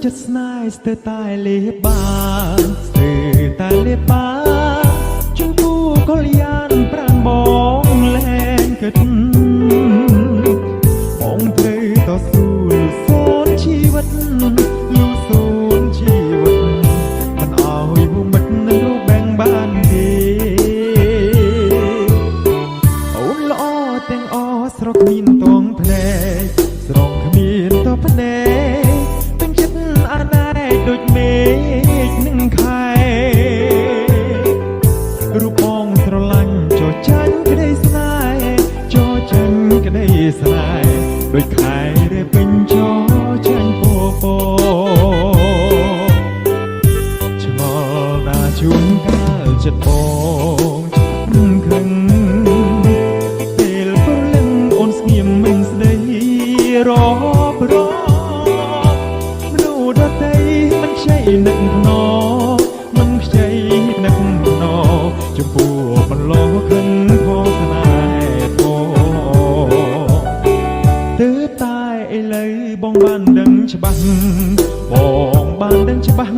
ចិត្តស្នេហ៍ស្ទើរតែលេបបានស្ទើរតែលេបបានជំពូកលយានប្រាំបងលែងគិតបងត្រូវតស៊ូលូសូនជីវិតលូសូនជីវិតមិនអោយវមិតនឹងរូបបែងបានទេអូនល្អទាំងអស្រកមានតងភ្នែកស្រងគ្មានតភ្នែកដូចមេឃនឹងខែរូបបងស្រឡាញ់ចោចាញ់ក្តីស្នេហ៍ចោចាញ់ក្តីស្នេហ៍ដូចខែដែលពេញចោចាញ់ពពឆ្ងល់ណាជួនកាលចិត្តបងចាប់ខឹងពេលព្រលឹងអូនស្ងៀមមិនស្ដីរាប់រងនឹកភ្នមិនខ្ចីនឹកភ្នចំពោះបន្លងខឹងផងស្នេហ៍ផងទើបតែឥឡូវបងបានដឹងច្បាស់បងបានដឹងច្បាស់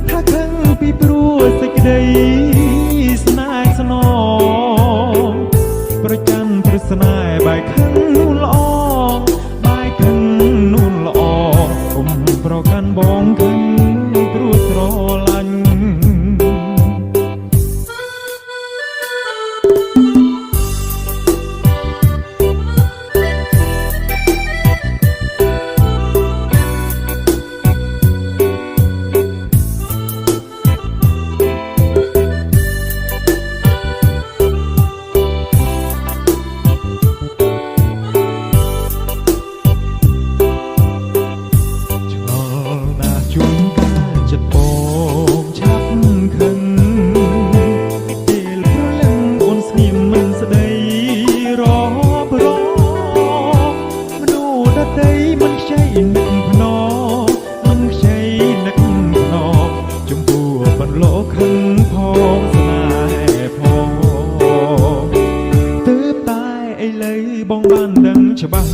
ថាខឹងពីព្រោះសេចក្តីស្នេហ៍ស្នងប្រចាំព្រឹកស្នេហ៍បែកខឹងនោះល្អបែកខឹងនោះល្អកុំប្រកាន់បងខឹងព្រោះស្រឡាញ់បងបានដឹងច្បាស់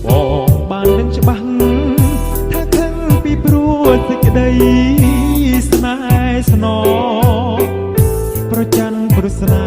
បងបានដឹងច្បាស់ថាខឹងពីព្រោះសេចក្តីស្នេហ៍ស្នងប្រច័ណ្ឌព្រោះស្នេ